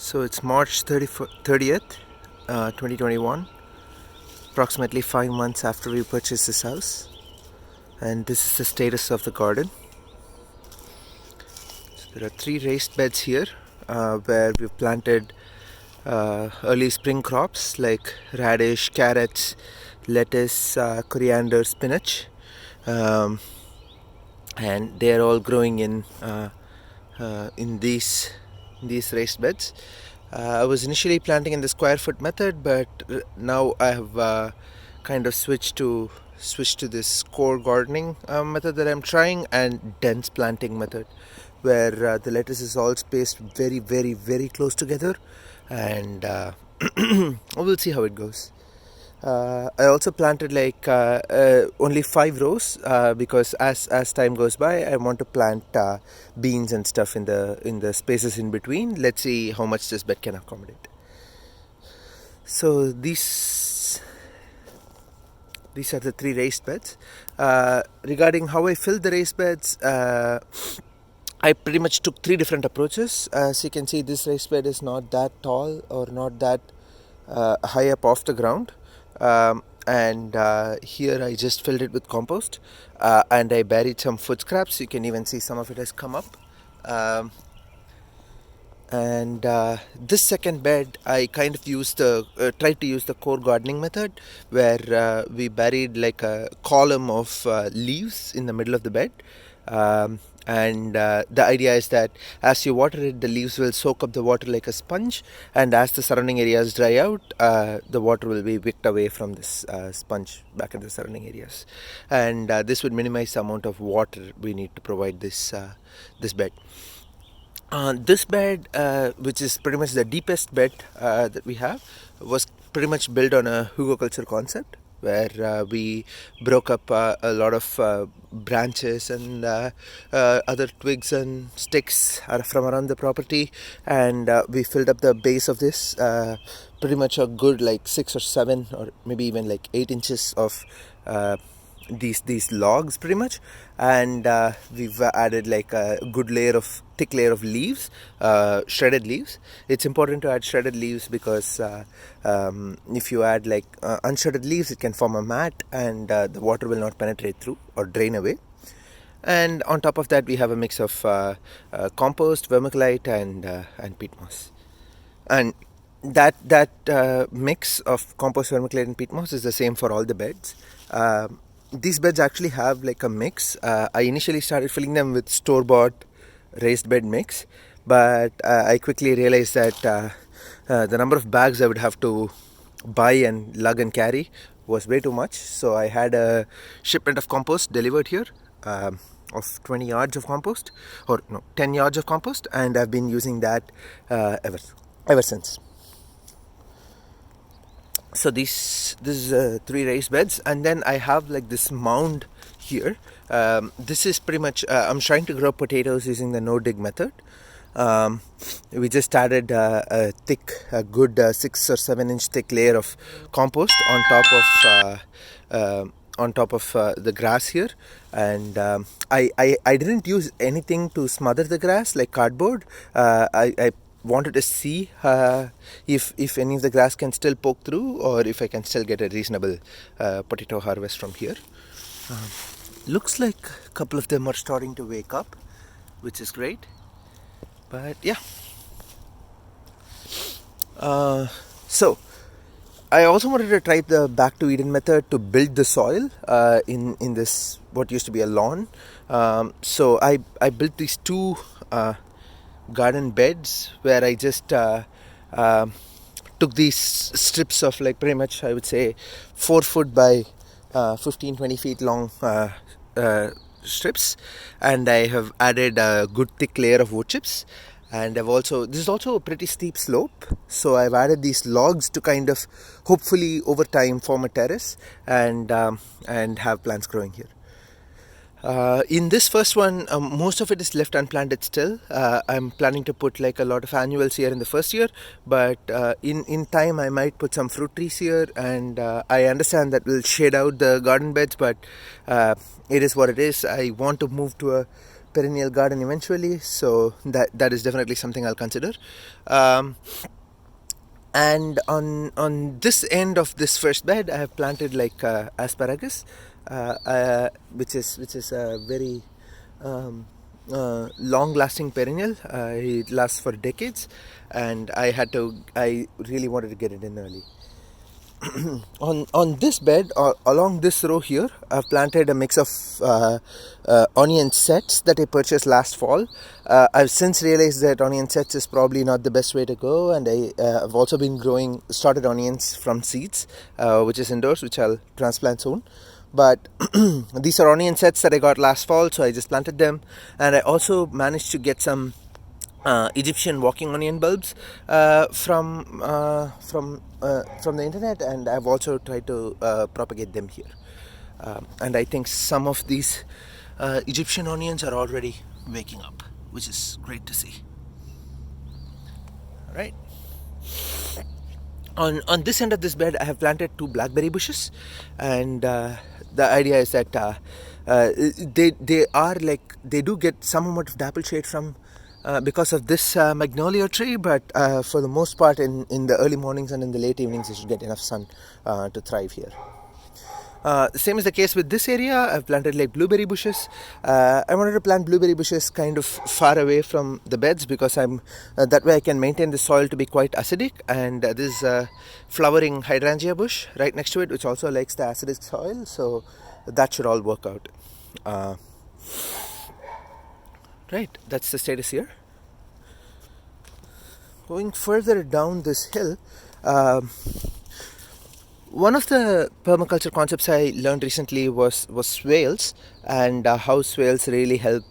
So it's March 30th, 2021, approximately 5 months after we purchased this house. And this is the status of the garden. So there are 3 raised beds here where we've planted early spring crops like radish, carrots, lettuce, coriander, spinach. And they are all growing in these raised beds. I was initially planting in the square foot method, but now I have kind of switched to this core gardening method that I'm trying, and dense planting method, where the lettuce is all spaced very, very, very close together, and we'll see how it goes. I also planted only 5 rows because as time goes by, I want to plant beans and stuff in the spaces in between. Let's see how much this bed can accommodate. So these are the 3 raised beds. Regarding how I filled the raised beds, I pretty much took 3 different approaches. As you can see, this raised bed is not that tall or not that high up off the ground. And here I just filled it with compost, and I buried some food scraps. You can even see some of it has come up. And this second bed, I kind of tried to use the core gardening method, where we buried like a column of leaves in the middle of the bed. And the idea is that as you water it, the leaves will soak up the water like a sponge, and as the surrounding areas dry out, the water will be wicked away from this sponge back in the surrounding areas, and this would minimize the amount of water we need to provide this bed. This bed, which is pretty much the deepest bed that we have, was pretty much built on a hugelkultur concept, where we broke up a lot of branches and other twigs and sticks from around the property, and we filled up the base of this pretty much a good 6 or 7 or maybe even 8 inches of these logs pretty much, and we've added a good thick layer of leaves, shredded leaves. It's important to add shredded leaves because if you add unshredded leaves, it can form a mat, and the water will not penetrate through or drain away. And on top of that, we have a mix of compost, vermiculite, and peat moss. And that mix of compost, vermiculite, and peat moss is the same for all the beds. These beds actually have a mix. I initially started filling them with store-bought raised bed mix, but I quickly realized that the number of bags I would have to buy and lug and carry was way too much. So I had a shipment of compost delivered here of 20 yards of compost, or no, 10 yards of compost, and I've been using that ever since. So this is 3 raised beds, and then I have this mound here. This is pretty much I'm trying to grow potatoes using the no-dig method. We just added a good 6 or 7 inch thick layer of compost on top of the grass here, and I didn't use anything to smother the grass like cardboard. I wanted to see if any of the grass can still poke through, or if I can still get a reasonable potato harvest from here. Looks like a couple of them are starting to wake up, which is great. But yeah. So I also wanted to try the back to Eden method to build the soil in this what used to be a lawn. So I built these 2 garden beds where I just took these strips of pretty much, I would say, 4 foot by 15-20 feet long strips, and I have added a good thick layer of wood chips. And this is also a pretty steep slope, so I've added these logs to kind of hopefully over time form a terrace and have plants growing here. In this first one, most of it is left unplanted still. I'm planning to put a lot of annuals here in the first year, but in time I might put some fruit trees here, and I understand that will shade out the garden beds, but it is what it is. I want to move to a perennial garden eventually, so that is definitely something I'll consider. Um, and on this end of this first bed, I have planted like asparagus, which is a very long-lasting perennial. It lasts for decades, and I really wanted to get it in early. On this bed, along this row here, I've planted a mix of onion sets that I purchased last fall. I've since realized that onion sets is probably not the best way to go, and I've also been growing started onions from seeds, which is indoors, which I'll transplant soon. But these are onion sets that I got last fall, so I just planted them, and I also managed to get some Egyptian walking onion bulbs from the internet, and I've also tried to propagate them here. And I think some of these Egyptian onions are already waking up, which is great to see. All right. On this end of this bed, I have planted 2 blackberry bushes, and the idea is that they do get some amount of dapple shade from because of this magnolia tree, but for the most part in the early mornings and in the late evenings you should get enough sun to thrive here. Same is the case with this area. I've planted like blueberry bushes. I wanted to plant blueberry bushes kind of far away from the beds because that way I can maintain the soil to be quite acidic, and this flowering hydrangea bush right next to it, which also likes the acidic soil, so that should all work out. Right, that's the status here. Going further down this hill, one of the permaculture concepts I learned recently was swales, and how swales really help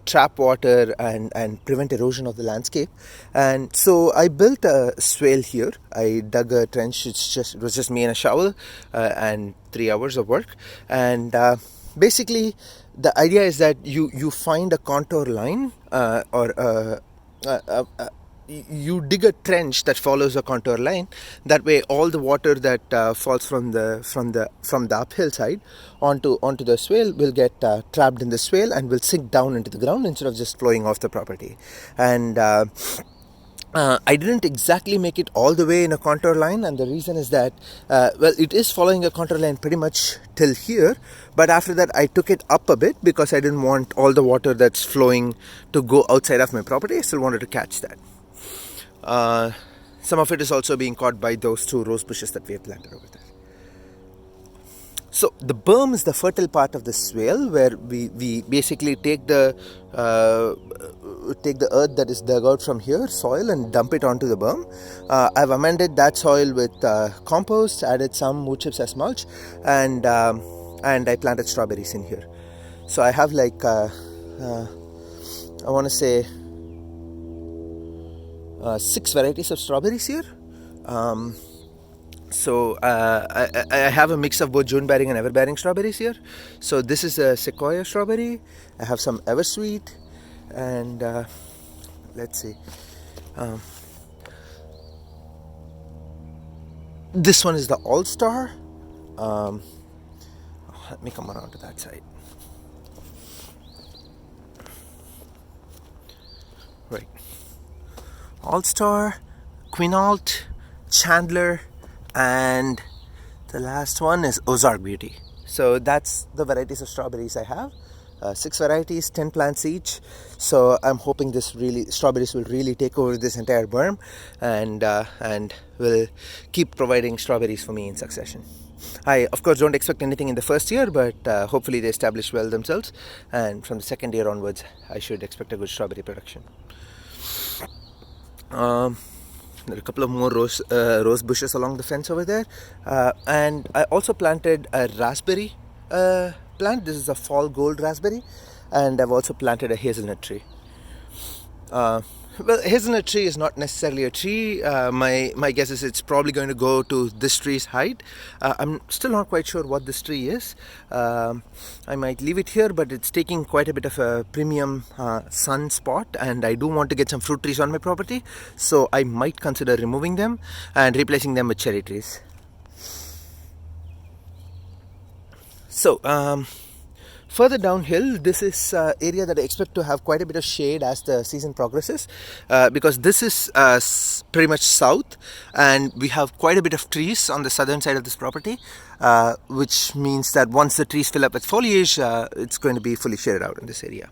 trap water and prevent erosion of the landscape. And so I built a swale here. I dug a trench. It was just me and a shovel and 3 hours of work. And basically, the idea is that you find a contour line you dig a trench that follows a contour line. That way, all the water that falls from the uphill side onto the swale will get trapped in the swale and will sink down into the ground instead of just flowing off the property. And I didn't exactly make it all the way in a contour line, and the reason is that it is following a contour line pretty much till here, but after that I took it up a bit because I didn't want all the water that's flowing to go outside of my property. I still wanted to catch that. Some of it is also being caught by those 2 rose bushes that we have planted over there. So the berm is the fertile part of the swale, where we basically take the earth that is dug out from here, soil, and dump it onto the berm. I've amended that soil with compost, added some wood chips as mulch, and I planted strawberries in here. So I have like I want to say 6 varieties of strawberries here. So I have a mix of both June-bearing and ever-bearing strawberries here. So this is a Sequoia strawberry. I have some Eversweet, and let's see. This one is the All-Star. Let me come around to that side. Right. All-Star, Quinault, Chandler, and the last one is Ozark Beauty. So that's the varieties of strawberries I have. 6 varieties, 10 plants each. So I'm hoping strawberries will really take over this entire berm, and will keep providing strawberries for me in succession. I, of course, don't expect anything in the first year, but hopefully they establish well themselves, and from the second year onwards, I should expect a good strawberry production. There are a couple of more rose bushes along the fence over there, and I also planted a raspberry plant. This is a fall gold raspberry, and I've also planted a hazelnut tree. Well, hazelnut tree is not necessarily a tree. My guess is it's probably going to go to this tree's height. I'm still not quite sure what this tree is. I might leave it here, but it's taking quite a bit of a premium sun spot, and I do want to get some fruit trees on my property, so I might consider removing them and replacing them with cherry trees. So Further downhill, this is area that I expect to have quite a bit of shade as the season progresses, because this is pretty much south, and we have quite a bit of trees on the southern side of this property, which means that once the trees fill up with foliage, it's going to be fully shaded out in this area.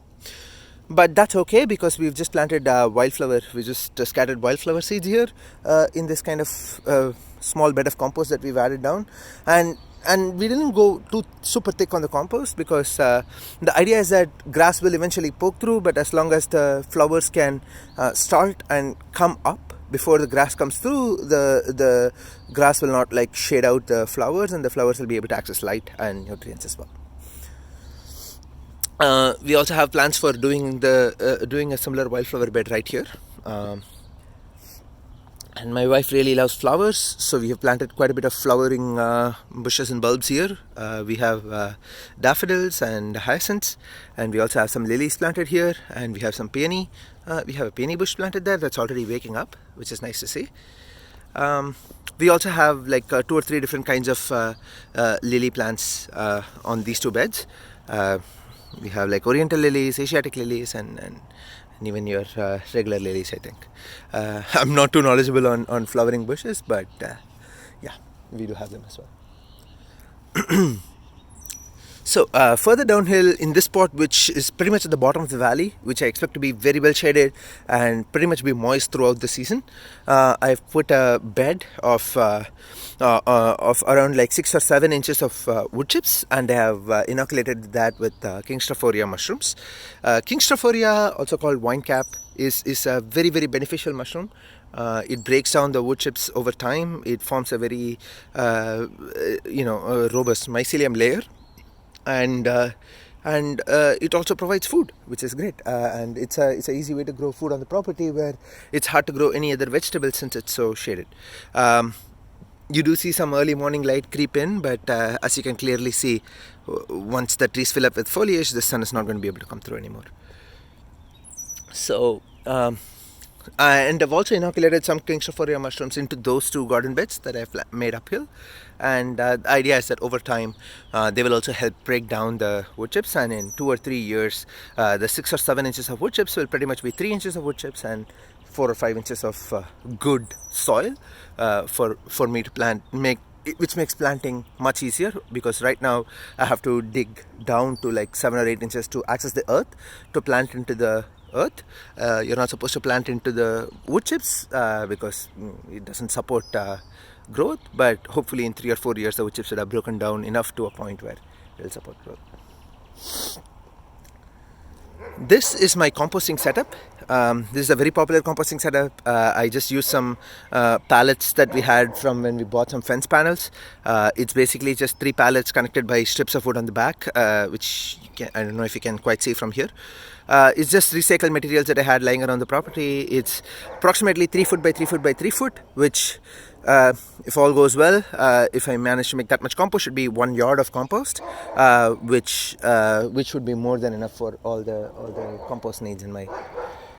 But that's okay, because we've just planted wildflower. We just scattered wildflower seeds here in this kind of small bed of compost that we've added down, and we didn't go too super thick on the compost, because the idea is that grass will eventually poke through, but as long as the flowers can start and come up before the grass comes through, the grass will not like shade out the flowers, and the flowers will be able to access light and nutrients as well. We also have plans for doing a similar wildflower bed right here. And my wife really loves flowers, so we have planted quite a bit of flowering bushes and bulbs here. We have daffodils and hyacinths, and we also have some lilies planted here, and we have some peony. We have a peony bush planted there that's already waking up, which is nice to see. We also have like 2 or 3 different kinds of lily plants on these 2 beds. We have like oriental lilies, Asiatic lilies, and even your regular lilies, I think. I'm not too knowledgeable on flowering bushes, but yeah, we do have them as well. So further downhill in this spot, which is pretty much at the bottom of the valley, which I expect to be very well shaded and pretty much be moist throughout the season, I've put a bed of around like 6 or 7 inches of wood chips, and I have inoculated that with King Strophoria mushrooms. King Strophoria, also called wine cap, is a very, very beneficial mushroom. It breaks down the wood chips over time. It forms a very robust mycelium layer, and it also provides food, which is great. And it's a easy way to grow food on the property, where it's hard to grow any other vegetables since it's so shaded. You do see some early morning light creep in, but as you can clearly see, once the trees fill up with foliage, the sun is not going to be able to come through anymore. So and I've also inoculated some King Strophoria mushrooms into those 2 garden beds that I've made uphill, and the idea is that over time they will also help break down the wood chips, and in 2 or 3 years the 6 or 7 inches of wood chips will pretty much be 3 inches of wood chips and 4 or 5 inches of good soil for me to plant, which makes planting much easier, because right now I have to dig down to like 7 or 8 inches to access the earth to plant into the earth. You're not supposed to plant into the wood chips because it doesn't support growth, but hopefully in 3 or 4 years the wood chips would have broken down enough to a point where it will support growth. This is my composting setup. This is a very popular composting setup. I just used some pallets that we had from when we bought some fence panels. It's basically just 3 pallets connected by strips of wood on the back, which I don't know if you can quite see from here. It's just recycled materials that I had lying around the property. It's approximately 3 foot by 3 foot by 3 foot, which if all goes well, if I manage to make that much compost, should be 1 yard of compost, which would be more than enough for all the compost needs in my